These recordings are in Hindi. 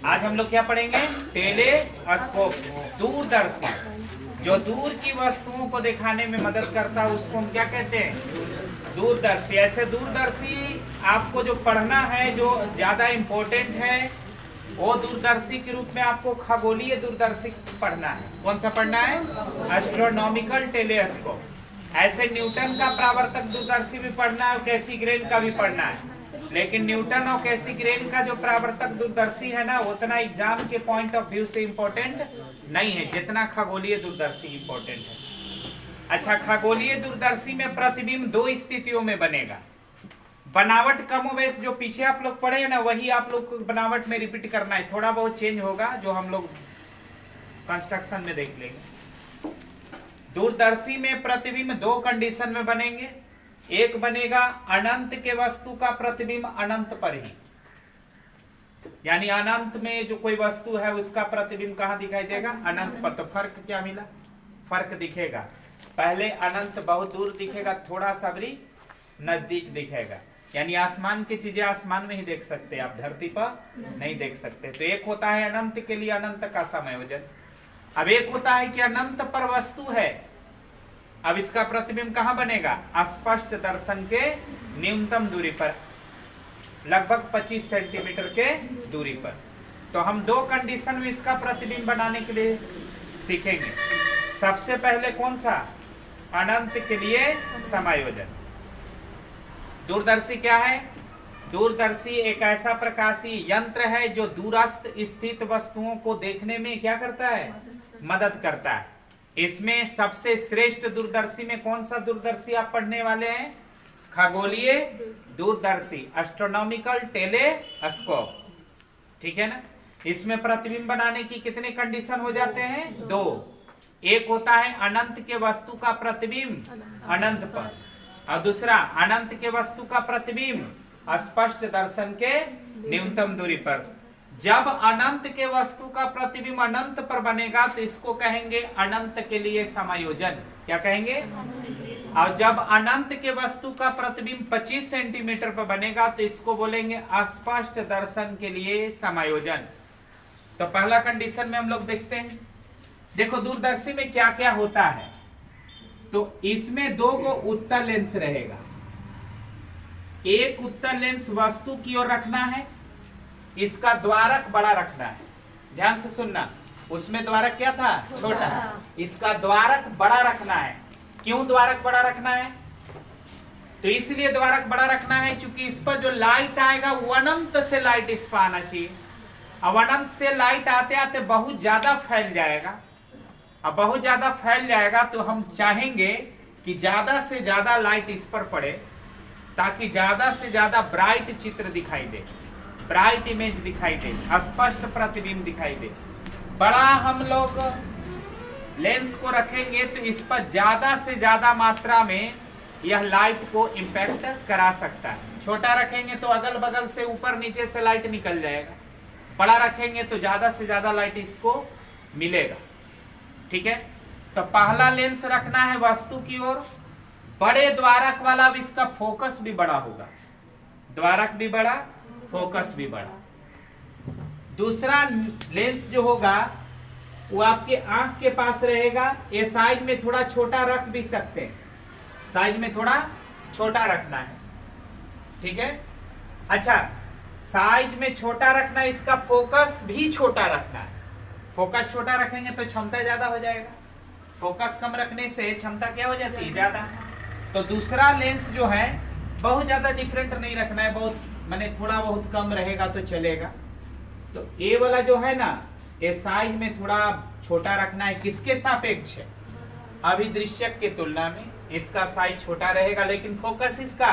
आज हम लोग क्या पढ़ेंगे? टेलीस्कोप, दूरदर्शी। जो दूर की वस्तुओं को दिखाने में मदद करता है उसको हम क्या कहते हैं? दूरदर्शी। ऐसे दूरदर्शी आपको जो पढ़ना है, जो ज्यादा इम्पोर्टेंट है, वो दूरदर्शी के रूप में आपको खगोलीय दूरदर्शी पढ़ना है। कौन सा पढ़ना है? Astronomical telescope. ऐसे न्यूटन का परावर्तक दूरदर्शी भी पढ़ना है और कैसीग्रेन का भी पढ़ना है। लेकिन न्यूटन और कैसीग्रेन का जो परावर्तक दूरदर्शी है ना, उतना एग्जाम के पॉइंट ऑफ व्यू से इम्पोर्टेंट नहीं है जितना खगोलीय दूरदर्शी इम्पोर्टेंट है। अच्छा, खगोलीय दूरदर्शी में प्रतिबिंब दो स्थितियों में बनेगा। बनावट कमोवेश जो पीछे आप लोग पढ़े हैं ना, वही आप लोग को बनावट में रिपीट करना है। थोड़ा बहुत चेंज होगा जो हम लोग कंस्ट्रक्शन में देख लेंगे। दूरदर्शी में प्रतिबिंब दो कंडीशन में बनेंगे। एक बनेगा अनंत के वस्तु का प्रतिबिंब अनंत पर ही, यानी अनंत में जो कोई वस्तु है उसका प्रतिबिंब कहां दिखाई देगा? अनंत पर। तो फर्क क्या मिला? फर्क दिखेगा। पहले अनंत बहुत दूर दिखेगा, थोड़ा सा भी नजदीक दिखेगा। यानी आसमान की चीजें आसमान में ही देख सकते हैं, आप धरती पर नहीं देख सकते। तो एक होता है अनंत के लिए अनंत का समायोजन। अब एक होता है कि अनंत पर वस्तु है, अब इसका प्रतिबिंब कहां बनेगा? स्पष्ट दर्शन के न्यूनतम दूरी पर, लगभग 25 सेंटीमीटर के दूरी पर। तो हम दो कंडीशन में इसका प्रतिबिंब बनाने के लिए सीखेंगे। सबसे पहले कौन सा? अनंत के लिए समायोजन। दूरदर्शी क्या है? दूरदर्शी एक ऐसा प्रकाशीय यंत्र है जो दूरस्थ स्थित वस्तुओं को देखने में क्या करता है? मदद करता है। इसमें सबसे श्रेष्ठ दूरदर्शी में कौन सा दूरदर्शी आप पढ़ने वाले हैं? खगोलीय दूरदर्शी, एस्ट्रोनॉमिकल टेलीस्कोप। ठीक है ना? इसमें प्रतिबिंब बनाने की कितने कंडीशन हो जाते हैं? दो। एक होता है अनंत के वस्तु का प्रतिबिंब अनंत पर, और दूसरा अनंत के वस्तु का प्रतिबिंब स्पष्ट दर्शन के न्यूनतम दूरी पर। जब अनंत के वस्तु का प्रतिबिंब अनंत पर बनेगा तो इसको कहेंगे अनंत के लिए समायोजन। क्या कहेंगे? और जब अनंत के वस्तु का प्रतिबिंब 25 सेंटीमीटर पर बनेगा तो इसको बोलेंगे स्पष्ट दर्शन के लिए समायोजन। तो पहला कंडीशन में हम लोग देखते हैं। देखो दूरदर्शी में क्या क्या होता है। तो इसमें दो को उत्तल लेंस रहेगा। एक उत्तल लेंस वस्तु की ओर रखना है, इसका द्वारक बड़ा रखना है। ध्यान से सुनना, उसमें द्वारक क्या था? छोटा। इसका द्वारक बड़ा रखना है। क्यों द्वारक बड़ा रखना है? तो इसलिए द्वारक बड़ा रखना है क्योंकि इस पर जो लाइट आएगा वो अनंत से लाइट इस पर आना चाहिए। अब अनंत से लाइट आते आते बहुत ज्यादा फैल जाएगा। अब बहुत ज्यादा फैल जाएगा तो हम चाहेंगे कि ज्यादा से ज्यादा लाइट इस पर पड़े ताकि ज्यादा से ज्यादा ब्राइट चित्र दिखाई दे, ब्राइट इमेज दिखाई दे, स्पष्ट प्रतिबिंब दिखाई दे। बड़ा हम लोग लेंस को रखेंगे तो इस पर ज्यादा से ज्यादा मात्रा में यह लाइट को इंपैक्ट करा सकता है। छोटा रखेंगे तो अगल बगल से ऊपर नीचे से लाइट निकल जाएगा। बड़ा रखेंगे तो ज्यादा से ज्यादा लाइट इसको मिलेगा। ठीक है? तो पहला लेंस रखना है वस्तु की ओर, बड़े द्वारक वाला, अब इसका फोकस भी बड़ा होगा। द्वारक भी बड़ा, फोकस भी बड़ा। दूसरा लेंस जो होगा वो आपके आंख के पास रहेगा। ये साइज में थोड़ा छोटा रख भी सकते हैं, साइज में थोड़ा छोटा रखना है। ठीक है? अच्छा, साइज में छोटा रखना है, इसका फोकस भी छोटा रखना है। फोकस छोटा रखेंगे तो क्षमता ज्यादा हो जाएगा, फोकस कम रखने से क्षमता क्या हो जाती है? ज्यादा। तो दूसरा लेंस जो है बहुत ज्यादा डिफरेंट नहीं रखना है, बहुत माने थोड़ा बहुत कम रहेगा तो चलेगा। तो ये वाला जो है ना, ये साइज में थोड़ा छोटा रखना है। किसके सापेक्ष? अभिदृश्यक के तुलना में इसका साइज छोटा रहेगा, लेकिन फोकस इसका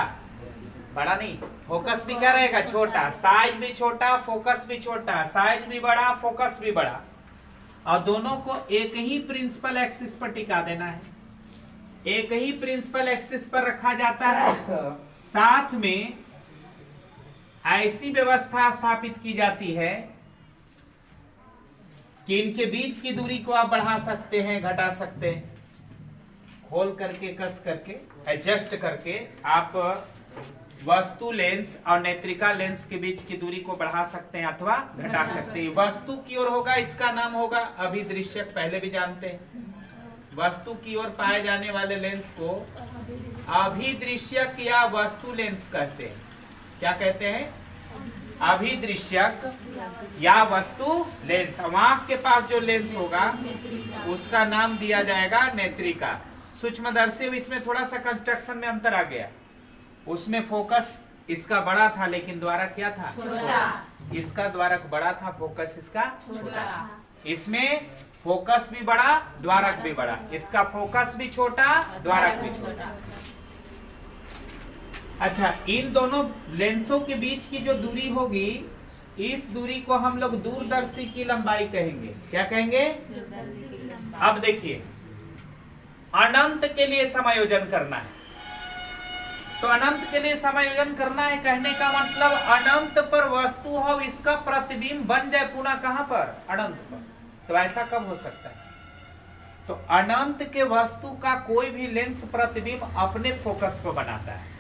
बड़ा नहीं। फोकस भी क्या रहेगा? छोटा। साइज भी छोटा, फोकस भी छोटा, साइज भी बड़ा, फोकस भी बड़ा। और दोनों को एक ही प्रिंसिपल एक्सिस पर टिका देना है। एक ही प्रिंसिपल एक्सिस पर रखा जाता है। साथ में ऐसी व्यवस्था स्थापित की जाती है कि इनके बीच की दूरी को आप बढ़ा सकते हैं, घटा सकते हैं, खोल करके, कस करके, एडजस्ट करके आप वस्तु लेंस और नेत्रिका लेंस के बीच की दूरी को बढ़ा सकते हैं अथवा घटा सकते हैं। वस्तु की ओर होगा, इसका नाम होगा अभिदृश्यक, पहले भी जानते हैं। वस्तु की ओर पाए जाने वाले लेंस को अभिदृश्यक या वस्तु लेंस कहते हैं। क्या कहते हैं? अभिदृश्यक या वस्तु लेंस। आंख के पास जो लेंस होगा उसका नाम दिया जाएगा नेत्रिका। सूक्ष्मदर्शी, इसमें थोड़ा सा कंस्ट्रक्शन में अंतर आ गया। उसमें फोकस इसका बड़ा था लेकिन द्वारक क्या था? छोटा। इसका द्वारक बड़ा था, फोकस इसका छोटा। इसमें फोकस भी बड़ा, द्वारक भी बड़ा। इसका फोकस भी छोटा, द्वारक भी छोटा। अच्छा, इन दोनों लेंसों के बीच की जो दूरी होगी, इस दूरी को हम लोग दूरदर्शी की लंबाई कहेंगे। क्या कहेंगे? अब देखिए, अनंत के लिए समायोजन करना है, तो अनंत के लिए समायोजन करना है कहने का मतलब अनंत पर वस्तु हो, इसका प्रतिबिंब बन जाए पुनः कहां पर? अनंत पर। तो ऐसा कब हो सकता है? तो अनंत के वस्तु का कोई भी लेंस प्रतिबिंब अपने फोकस पर बनाता है।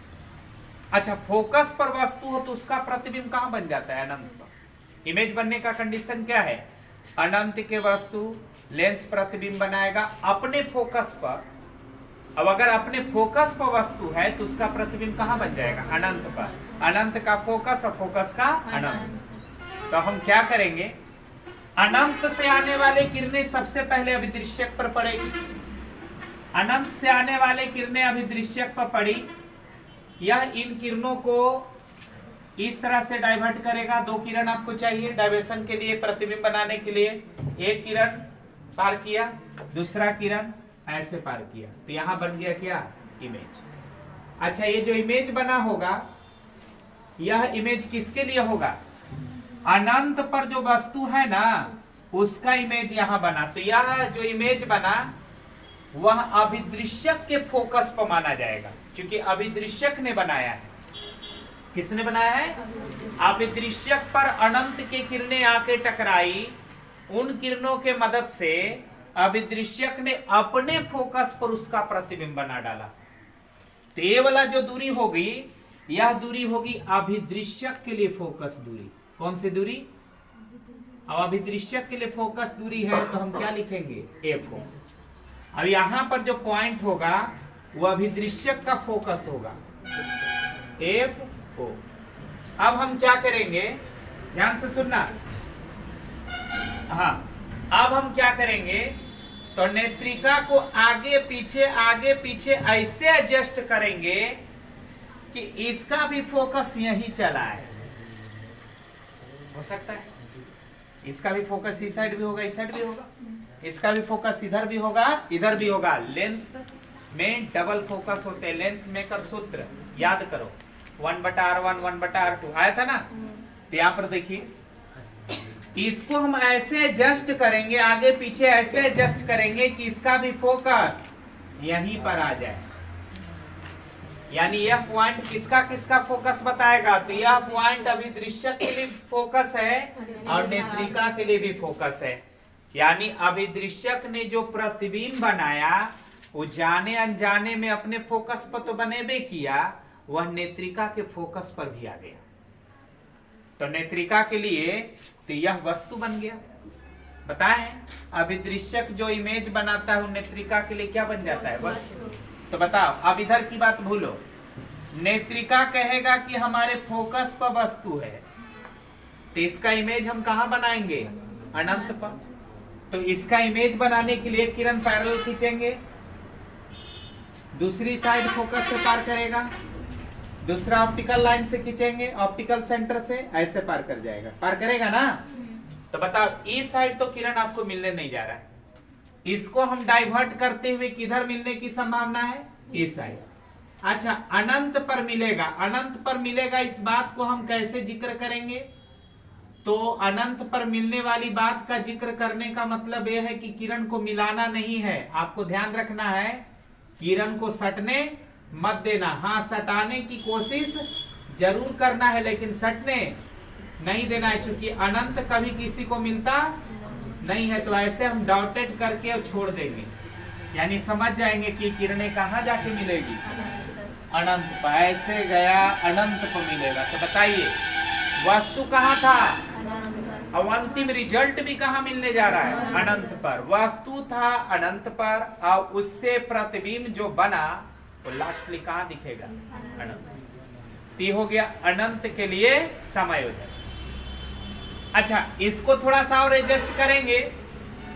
अच्छा, फोकस पर वस्तु हो तो उसका प्रतिबिंब कहां बन जाता है? अनंत पर। इमेज बनने का कंडीशन क्या है? अनंत के वस्तु लेंस प्रतिबिंब बनाएगा अपने फोकस पर। अब अगर अपने फोकस पर वस्तु है तो उसका प्रतिबिंब कहां बन जाएगा? अनंत पर। अनंत का फोकस और फोकस का अनंत। तो हम क्या करेंगे? अनंत से आने वाले किरणें सबसे पहले अभिदृश्यक पर पड़ेगी। अनंत से आने वाले किरणें अभिदृश्यक पर पड़ी, यह इन किरणों को इस तरह से डाइवर्ट करेगा। दो किरण आपको चाहिए डाइवर्शन के लिए, प्रतिबिंब बनाने के लिए। एक किरण पार किया, दूसरा किरण ऐसे पार किया, तो यहां बन गया क्या? इमेज। अच्छा, ये जो इमेज बना होगा, यह इमेज किसके लिए होगा? अनंत पर जो वस्तु है ना, उसका इमेज यहां बना। तो यह जो इमेज बना वह अभिदृश्यक के फोकस पर माना जाएगा, क्योंकि अभिदृश्यक ने बनाया है। किसने बनाया है? अभिदृश्यक पर अनंत के किरणें आके टकराई, उन किरणों के मदद से अभिदृश्यक ने अपने फोकस पर उसका प्रतिबिंब बना डाला। तो ये वाला जो दूरी होगी, यह दूरी होगी अभिदृश्यक के लिए फोकस दूरी। कौन सी दूरी? अब अभिदृश्यक के लिए फोकस दूरी है तो हम क्या लिखेंगे? F0। अब यहां पर जो पॉइंट होगा वो अभिदृश्यक का फोकस होगा, F0। अब हम क्या करेंगे? ध्यान से सुनना। हाँ, अब हम क्या करेंगे? तो नेत्रिका को आगे पीछे ऐसे एडजस्ट करेंगे कि इसका भी फोकस यहीं चला है। हो सकता है इसका भी फोकस इस साइड भी होगा, इस साइड भी होगा। इसका भी फोकस इधर भी होगा, इधर भी होगा। लेंस में डबल फोकस होते हैं। लेंस मेकर सूत्र याद करो, 1/R1 1/R2 आया था ना। तो यहाँ पर देखिए, इसको हम ऐसे एडजस्ट करेंगे, आगे पीछे ऐसे एडजस्ट करेंगे कि इसका भी फोकस यहीं पर आ जाए। यानी यह पॉइंट किसका किसका फोकस बताएगा? तो यह पॉइंट अभिदृश्यक के लिए फोकस है और नेत्रिका के लिए भी फोकस है। यानी अभिदृश्यक ने जो प्रतिबिंब बनाया वो जाने अनजाने में अपने फोकस पर तो बनेबे किया, वह नेत्रिका के फोकस पर भी आ गया। तो नेत्रिका के लिए तो यह वस्तु बन गया। बताएं, अभिदृश्यक जो इमेज बनाता है वो नेत्रिका के लिए क्या बन जाता है? वस्तु। तो बताओ, अब इधर की बात भूलो। नेत्रिका कहेगा कि हमारे फोकस पर वस्तु है, तो इसका इमेज हम कहां बनाएंगे? अनंत पर। तो इसका इमेज बनाने के लिए किरण पैरेलल खींचेंगे, दूसरी साइड फोकस से पार करेगा, दूसरा ऑप्टिकल लाइन से खींचेंगे, ऑप्टिकल सेंटर से ऐसे पार कर जाएगा, पार करेगा ना। तो बताओ, इस साइड तो किरण आपको मिलने नहीं जा रहा है, इसको हम डाइवर्ट करते हुए किधर मिलने की संभावना है? इस साइड। अच्छा, अनंत पर मिलेगा। अनंत पर मिलेगा, इस बात को हम कैसे जिक्र करेंगे? तो अनंत पर मिलने वाली बात का जिक्र करने का मतलब यह है कि किरण को मिलाना नहीं है। आपको ध्यान रखना है, किरण को सटने मत देना। हाँ, सटाने की कोशिश जरूर करना है, लेकिन सटने नहीं देना है, क्योंकि अनंत कभी किसी को मिलता नहीं है। तो ऐसे हम डॉटेड करके छोड़ देंगे, यानी समझ जाएंगे कि किरणें कहां जाके मिलेगी? अनंत पर, ऐसे गया अनंत पर मिलेगा। तो बताइए वस्तु कहाँ था और अंतिम रिजल्ट भी कहाँ मिलने जा रहा है? अनंत पर। वस्तु था अनंत पर और उससे प्रतिबिंब जो बना वो लास्टली कहाँ दिखेगा? अनंत। तो हो गया अनंत के लिए समायोजन। अच्छा, इसको थोड़ा सा और एडजस्ट करेंगे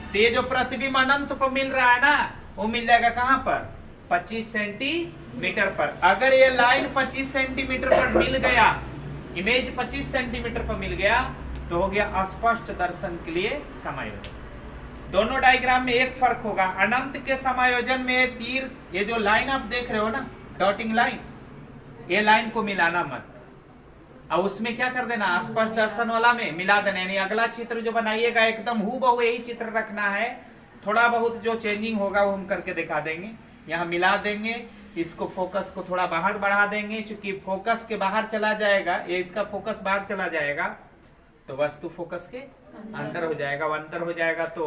तो ये जो प्रतिबिंब अनंत पर मिल रहा है ना, वो मिल जाएगा कहां पर? 25 सेंटीमीटर पर। अगर ये लाइन 25 सेंटीमीटर पर मिल गया, इमेज 25 सेंटीमीटर पर मिल गया, तो हो गया स्पष्ट दर्शन के लिए समायोजन। दोनों डायग्राम में एक फर्क होगा, अनंत के समायोजन में तीर, ये जो लाइन आप देख रहे हो ना, डॉटिंग लाइन, ये लाइन को मिलाना मत, और उसमें क्या कर देना? स्पष्ट दर्शन वाला में मिला देना। यानी अगला चित्र जो बनाइएगा एकदम हूबहू यही चित्र रखना है, थोड़ा बहुत जो चेंजिंग होगा वो हम करके दिखा देंगे। यहाँ मिला देंगे, इसको फोकस को थोड़ा बाहर बढ़ा देंगे, क्योंकि फोकस के बाहर चला जाएगा, ये इसका फोकस बाहर चला जाएगा तो वस्तु फोकस के अंदर हो जाएगा। वो अंदर हो जाएगा तो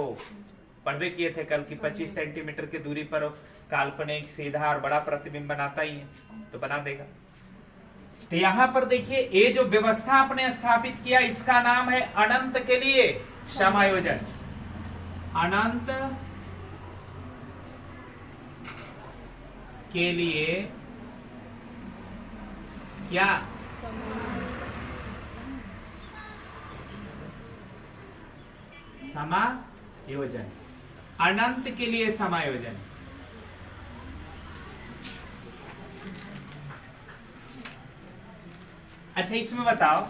पढ़वे किए थे कल की 25 सेंटीमीटर की दूरी पर काल्पनिक सीधा और बड़ा प्रतिबिंब बनाता ही है, तो बना देगा। तो यहां पर देखिए ये जो व्यवस्था आपने स्थापित किया, इसका नाम है अनंत के लिए समायोजन। अनंत के लिए क्या? समायोजन। अनंत के लिए समायोजन। अच्छा, इसमें बताओ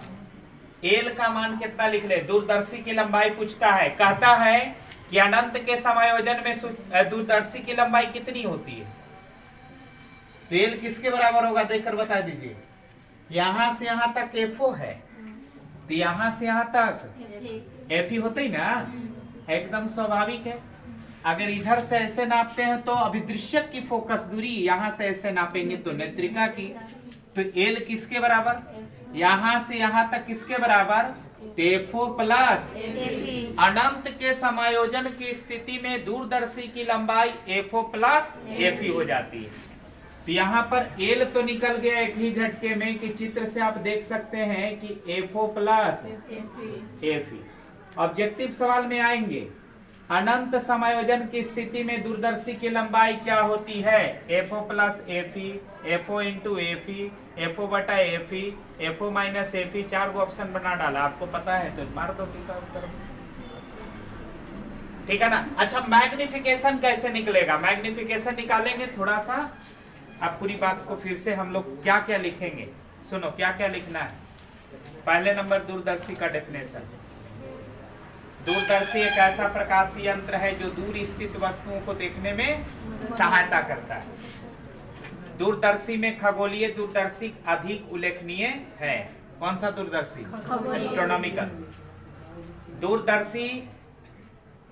एल का मान कितना लिख ले? दूरदर्शी की लंबाई पूछता है, कहता है कि अनंत के समायोजन में दूरदर्शी की लंबाई कितनी होती है? तो एल किसके बराबर होगा देखकर बता दीजिए। यहां से यहां तक एफओ है, तो यहां से यहां तक एफ ही होते ही ना, एकदम स्वाभाविक है। अगर इधर से ऐसे नापते हैं तो अभिदृश्यक की फोकस दूरी, यहां से ऐसे नापेंगे तो नेत्रिका की। तो एल किसके बराबर? यहां से यहां तक किसके बराबर? FO plus. अनंत के समायोजन की स्थिति में दूरदर्शी की लंबाई एफओ प्लस एफई हो जाती है। तो यहाँ पर एल तो निकल गया एक ही झटके में, कि चित्र से आप देख सकते हैं कि एफओ प्लस एफई। ऑब्जेक्टिव सवाल में आएंगे, अनंत समायोजन की स्थिति में दूरदर्शी की लंबाई क्या होती है? FO plus FE, FO into FE, FO बटा एफई, एफओ माइनस एफई। 4 गो ऑप्शन बना डाला, आपको पता है तो मार दो टीका उत्तर। ठीक है ना? अच्छा, मैग्निफिकेशन कैसे निकलेगा? मैग्निफिकेशन निकालेंगे थोड़ा सा, अब पूरी बात को फिर से हम लोग क्या क्या लिखेंगे सुनो, क्या क्या लिखना है। पहले नंबर दूरदर्शी का डेफिनेशन। दूरदर्शी एक ऐसा प्रकाशीय यंत्र है जो दूर स्थित वस्तुओं को देखने में सहायता करता है। दूरदर्शी में खगोलीय दूरदर्शी अधिक उल्लेखनीय है। कौन सा दूरदर्शी? एस्ट्रोनॉमिकल। दूरदर्शी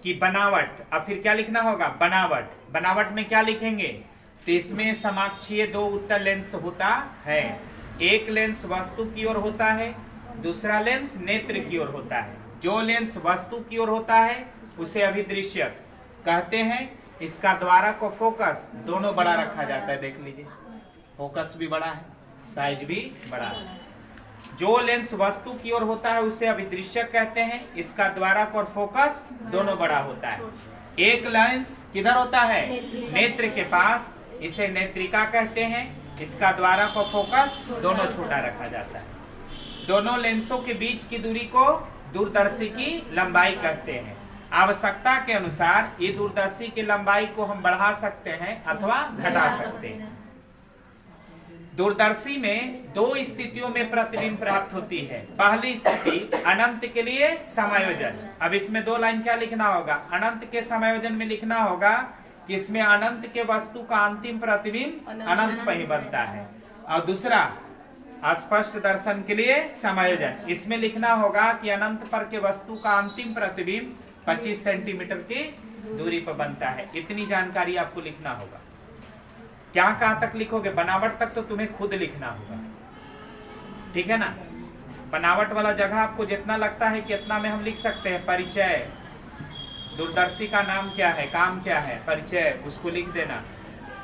की बनावट, अब फिर क्या लिखना होगा? बनावट। बनावट में क्या लिखेंगे? तो इसमें समाक्षीय 2 उत्तल लेंस होता है। एक लेंस वस्तु की ओर होता है, दूसरा लेंस नेत्र की ओर होता है। जो लेंस वस्तु की ओर होता है उसे अभिदृश्यक कहते हैं। इसका द्वारक और फोकस दोनों बड़ा रखा जाता है। देख लीजिए, फोकस भी बड़ा है, साइज भी बड़ा है। जो लेंस वस्तु की ओर होता है उसे अभिदृश्यक कहते हैं। इसका द्वारक और फोकस दोनों बड़ा होता है। एक लेंस किधर होता है? नेत्र के पास, इसे नेत्रिका कहते हैं। इसका द्वारक और फोकस दोनों छोटा रखा जाता है। दोनों लेंसों के बीच की दूरी को दूरदर्शी की लंबाई कहते हैं। आवश्यकता के अनुसार ये दूरदर्शी की लंबाई को हम बढ़ा सकते हैं अथवा घटा सकते हैं। दूरदर्शी में 2 स्थितियों में प्रतिबिंब प्राप्त होती है। पहली स्थिति अनंत के लिए समायोजन। अब इसमें 2 लाइन क्या लिखना होगा? अनंत के समायोजन में लिखना होगा कि इसमें अनंत के वस्तु का अंतिम प्रतिबिंब अनंत पर ही बनता है। और दूसरा स्पष्ट दर्शन के लिए समायोजन, इसमें लिखना होगा कि अनंत पर के वस्तु का अंतिम प्रतिबिंब 25 सेंटीमीटर की दूरी पर बनता है। इतनी जानकारी आपको लिखना होगा। क्या कहां तक लिखोगे? बनावट तक तो तुम्हें खुद लिखना होगा, ठीक है ना? बनावट वाला जगह आपको जितना लगता है कि इतना में हम लिख सकते हैं। परिचय, दूरदर्शी का नाम क्या है, काम क्या है, परिचय, उसको लिख देना।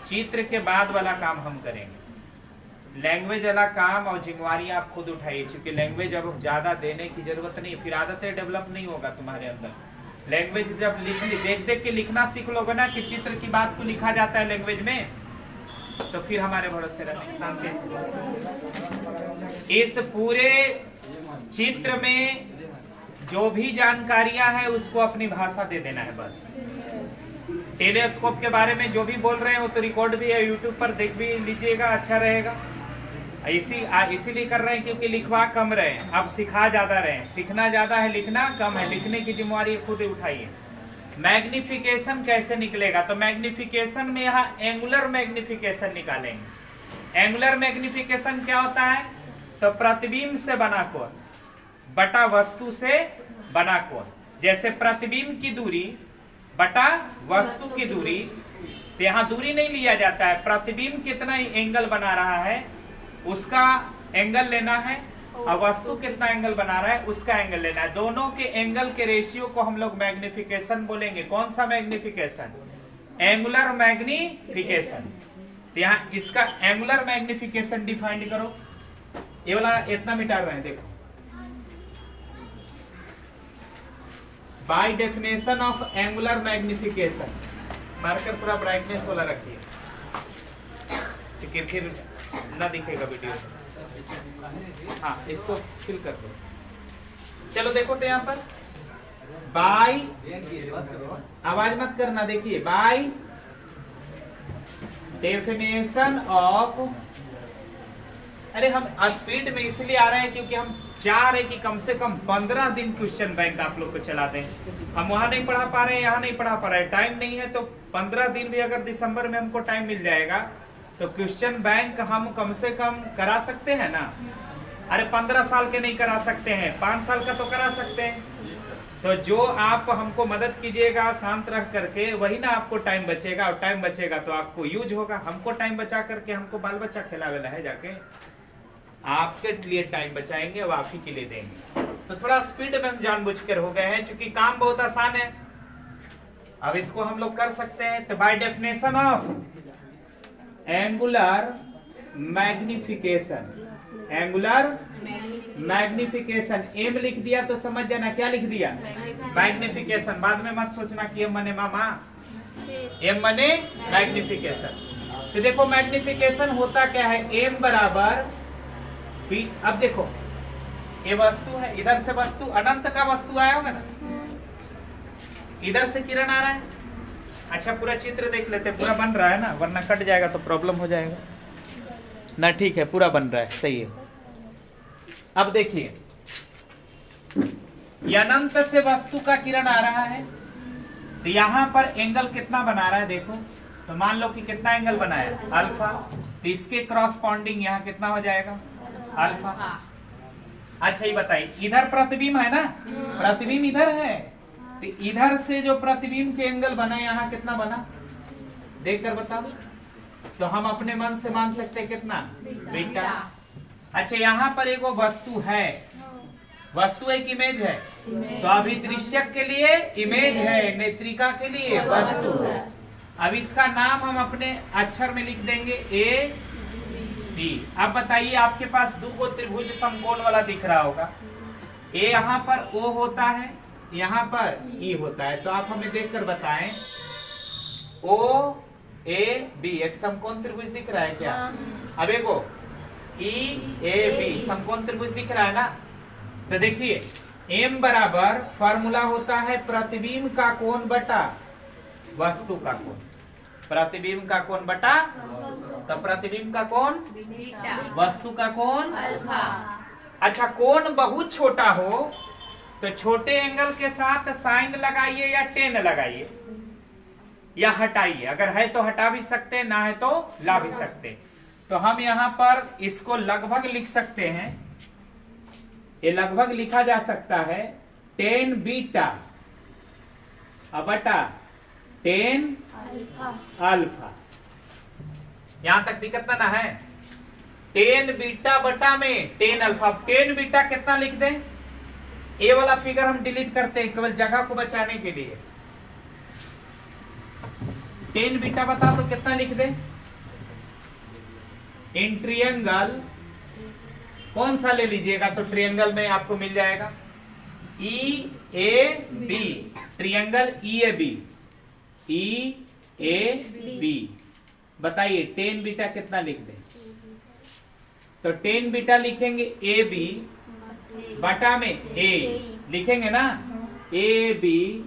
चित्र के बाद वाला काम हम करेंगे। लैंग्वेज वाला काम और जिम्मेवारी आप खुद उठाइए, क्योंकि लैंग्वेज अब ज्यादा देने की जरूरत नहीं, फिर आदतें डेवलप नहीं होगा तुम्हारे अंदर। लैंग्वेज जब देख देख के लिखना सीख लोगे ना कि चित्र की बात को लिखा जाता है लैंग्वेज में, तो फिर हमारे भरोसे रहेंगे शांति से। इस पूरे चित्र में जो भी जानकारियां हैं उसको अपनी भाषा दे देना है बस। टेलीस्कोप के बारे में जो भी बोल रहे हैं वो तो रिकॉर्ड भी है, यूट्यूब पर देख भी लीजिएगा, अच्छा रहेगा। इसीलिए कर रहे हैं क्योंकि लिखवा कम रहे हैं, अब सिखा ज्यादा रहे हैं। सीखना ज्यादा है, लिखना कम है। लिखने की जिम्मेवारी खुद उठाइए। मैग्निफिकेशन कैसे निकलेगा? तो मैग्निफिकेशन में यहाँ एंगुलर मैग्निफिकेशन निकालेंगे। एंगुलर मैग्निफिकेशन क्या होता है? तो प्रतिबिंब से बना कोण बटा वस्तु से बना कोण। जैसे प्रतिबिंब की दूरी बटा वस्तु की दूरी, तो यहाँ दूरी नहीं लिया जाता है, प्रतिबिंब कितना एंगल बना रहा है उसका एंगल लेना है, और वस्तु कितना एंगल बना रहा है उसका एंगल लेना है। दोनों के एंगल के रेशियो को हम लोग मैग्निफिकेशन बोलेंगे। कौन सा मैग्निफिकेशन? Angular magnification. तो यहाँ इसका एंगुलर मैग्निफिकेशन डिफाइन करो। ये वाला इतना मिटा रहे हैं, देखो। Bye definition of angular magnification, marker पूरा ब्राइटनेस वाला रखिए, क्योंकि फिर ना दिखेगा वीडियो। हाँ, इसको फिल कर दो। चलो देखो तो यहाँ पर बाय, आवाज मत करना, देखिए बाय डेफिनेशन ऑफ, अरे हम स्पीड में इसलिए आ रहे हैं क्योंकि हम चाह रहे कि कम से कम 15 दिन क्वेश्चन बैंक आप लोग को चला दें। हम वहां नहीं पढ़ा पा रहे हैं, यहाँ नहीं पढ़ा पा रहे हैं, टाइम नहीं है। तो 15 दिन भी अगर दिसंबर में हमको टाइम मिल जाएगा तो क्वेश्चन बैंक हम कम से कम करा सकते हैं ना। अरे 15 साल के नहीं करा सकते हैं, 5 साल का तो करा सकते हैं। तो जो आप हमको मदद कीजिएगा शांत रह करके, वही ना आपको टाइम बचेगा, और टाइम बचेगा तो आपको यूज होगा। हमको टाइम बचा करके हमको बाल बच्चा खिलावेला है, जाके आपके लिए टाइम बचाएंगे और आप ही के लिए देंगे। तो थोड़ा स्पीड में हम जानबूझकर हो गए हैं, क्योंकि काम बहुत आसान है। अब इसको हम लोग कर सकते हैं। तो by definition of angular magnification, angular magnification, M लिख दिया तो समझ जाना क्या लिख दिया, मैग्निफिकेशन। बाद में मत सोचना कि एम मने मामा, एम मने मैग्निफिकेशन। तो देखो मैग्निफिकेशन होता क्या है, एम बराबर पी। अब देखो ये वस्तु है, इधर से वस्तु, अनंत का वस्तु आया होगा ना, इधर से किरण आ रहा है। अच्छा पूरा चित्र देख लेते, पूरा बन रहा है ना, वरना कट जाएगा तो प्रॉब्लम हो जाएगा ना। ठीक है, पूरा बन रहा है, सही है। अब देखिए अनंत से वस्तु का किरण आ रहा है, तो यहां पर एंगल कितना बना रहा है देखो। तो मान लो कि कितना एंगल बनाया, अल्फा। तो इसके क्रॉसपॉन्डिंग यहाँ कितना हो जाएगा, अल्फा। अच्छा ये बताइए, इधर प्रतिबिंब है ना, प्रतिबिंब इधर है, तो इधर से जो प्रतिबिंब के एंगल बना यहाँ कितना बना, देखकर बताओ। तो हम अपने मन से मान सकते हैं कितना, बीटा। अच्छा यहाँ पर एक वस्तु है, वस्तु एक इमेज है, तो अभी दृश्यक के लिए इमेज है, नेत्रिका के लिए वस्तु है। अब इसका नाम हम अपने अक्षर में लिख देंगे ए बी। अब बताइए आपके पास दो को त्रिभुज समकोण वाला दिख रहा होगा, ए यहाँ पर ओ होता है, यहाँ पर ई होता है। तो आप हमें देखकर बताएं, ओ ए बी एक समकोण त्रिभुज दिख रहा है क्या? अब देखो ई ए बी समकोण त्रिभुज दिख रहा है ना। तो देखिए एम बराबर फॉर्मूला होता है प्रतिबिंब का कोण बटा वस्तु का कोण, प्रतिबिंब का कोण बटा, तो प्रतिबिंब का कोण वस्तु का कोण अल्फा। अच्छा कोण बहुत छोटा हो तो छोटे एंगल के साथ साइन लगाइए या टेन लगाइए या हटाइए, अगर है तो हटा भी सकते, ना है तो ला भी सकते। तो हम यहाँ पर इसको लगभग लिख सकते हैं, ये लगभग लिखा जा सकता है 10 बीटा बटा 10 अल्फा। यहां तक दिक्कत ना है, 10 बीटा बटा में 10 अल्फा। 10 बीटा कितना लिख दें, ये वाला फिगर हम डिलीट करते हैं केवल जगह को बचाने के लिए। 10 बीटा बता तो कितना लिख दें, इन ट्रियंगल कौन सा ले लीजिएगा तो ट्रियंगल में आपको मिल जाएगा E A B, triangle E A B, E A B. बताइए टेन बीटा कितना लिख दें? तो टेन बीटा लिखेंगे ए बी बटा में ए लिखेंगे ना, ए बी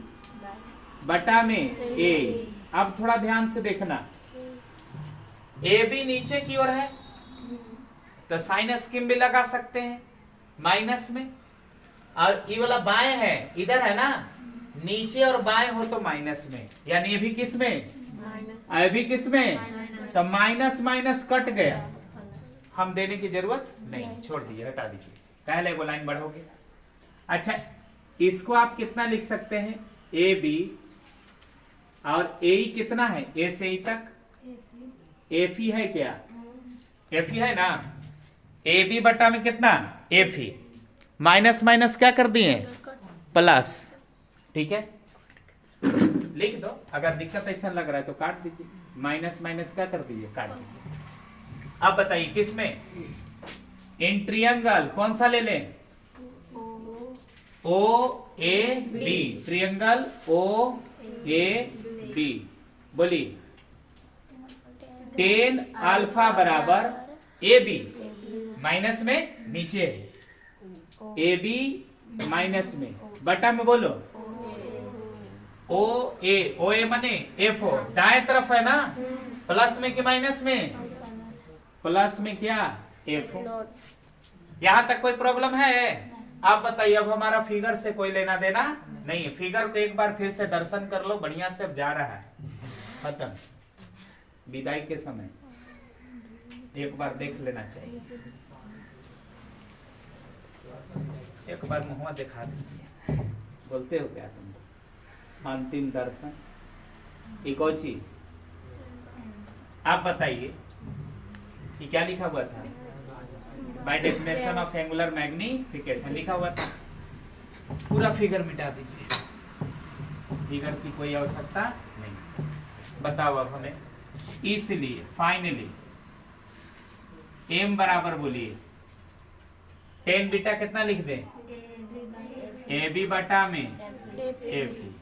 बटा में ए। अब थोड़ा ध्यान से देखना, ए बी नीचे की ओर है तो साइन स्कीम भी लगा सकते हैं माइनस में, और ये वाला बाएं है इधर है ना, नीचे और बाएं हो तो माइनस में, यानी ये भी किस में, ये भी किस में, तो माइनस माइनस कट गया, हम देने की जरूरत नहीं, छोड़ दीजिए, हटा दीजिए, पहले एगो लाइन बढ़ोगे। अच्छा इसको आप कितना लिख सकते हैं, ए बी, और ए कितना है, ए से ई तक एफ ही है क्या, एफ ही है ना, ए बी बटा में कितना एफ ही, माइनस माइनस क्या कर दिए प्लस, ठीक है लिख दो, अगर दिक्कत ऐसा लग रहा है तो काट दीजिए, माइनस माइनस क्या कर दीजिए काट दीजिए। अब बताइए किसमें, इन ट्रियंगल कौन सा ले लें, O A B, triangle O A B, बोलिए टेन अल्फा बराबर ए बी, माइनस में नीचे है ए बी माइनस में, बटा में बोलो ओ ए मने एफ ओ, दाएं तरफ है ना, प्लस में कि माइनस में, प्लस में क्या एफ ओ। यहां तक कोई प्रॉब्लम है? आप बताइए, अब हमारा फिगर से कोई लेना देना नहीं है, फिगर को एक बार फिर से दर्शन कर लो, बढ़िया से अब जा रहा है, खत्म, विदाई के समय एक बार देख लेना चाहिए, एक बार मुंह दिखा दीजिए, बोलते हो क्या तुम, अंतिम दर्शन एक और चीज। आप बताइए कि क्या लिखा हुआ था, bye definition of angular magnification लिखा हुआ था, पूरा फिगर मिटा दीजिए, फिगर की कोई आवश्यकता नहीं। बताओ अब हमें, इसलिए फाइनली एम बराबर बोलिए टेन बीटा कितना लिख दें, ए बी बटा में ए बी,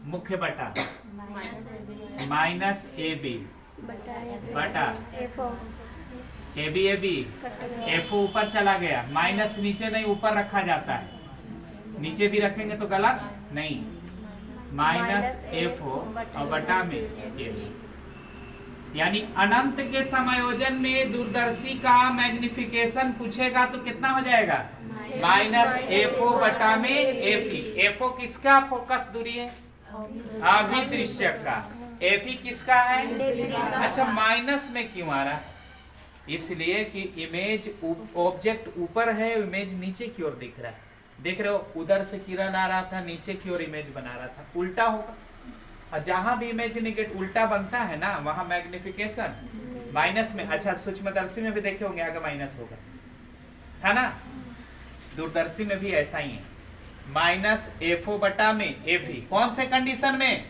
मुख्य बटा माइनस ए बी बटा ए बी एफ ऊपर चला गया, माइनस नीचे नहीं ऊपर रखा जाता है, नीचे भी रखेंगे तो गलत नहीं, माइनस एफ और बटा में ए, यानी अनंत के समायोजन में दूरदर्शी का मैग्निफिकेशन पूछेगा तो कितना हो जाएगा, माइनस एफ ओ बटा में एफ ई। एफ ओ किसका फोकस दूरी है, अभिदृश्य का, एफ ई किसका है, अच्छा माइनस में क्यों आ रहा है, इसलिए कि इमेज ऑब्जेक्ट ऊपर है, इमेज नीचे की ओर दिख रहा है, देख रहे हो, उधर से किरण आ रहा था, नीचे की ओर इमेज बना रहा था, उल्टा होगा, और जहां भी इमेज निगेट उल्टा बनता है ना, वहां मैग्निफिकेशन माइनस में। अच्छा सूक्ष्मदर्शी में भी देखे होंगे आगे माइनस होगा, था ना, दूरदर्शी में भी ऐसा ही है, माइनस एफ ओ बटा में एफ ई, कौन से कंडीशन में,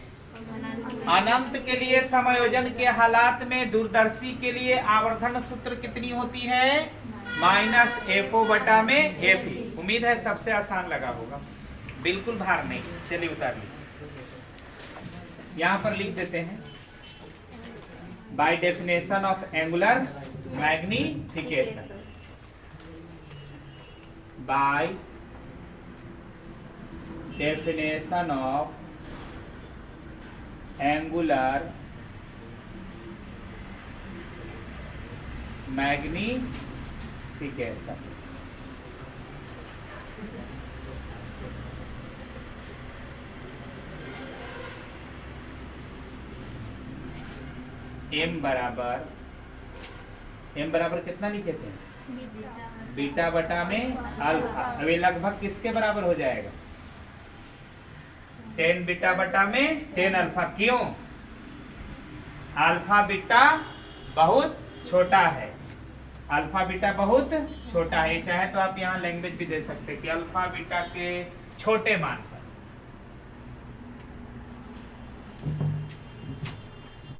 अनंत के लिए समायोजन के हालात में दूरदर्शी के लिए आवर्धन सूत्र कितनी होती है, माइनस एफ ओ बटा में एफ ई। उम्मीद है सबसे आसान लगा होगा, बिल्कुल भार नहीं, चलिए उतार लीजिए, यहां पर लिख देते हैं, by definition of angular magnification, by definition of angular magnification, M बराबर कितना लिखे थे, बीटा बटा में अल्फा, अब ये लगभग किसके बराबर हो जाएगा, 10 बीटा बटा में 10 अल्फा, क्यों, अल्फा बीटा बहुत छोटा है, अल्फा बीटा बहुत छोटा है, चाहे तो आप यहाँ लैंग्वेज भी दे सकते हैं कि अल्फा बीटा के छोटे मान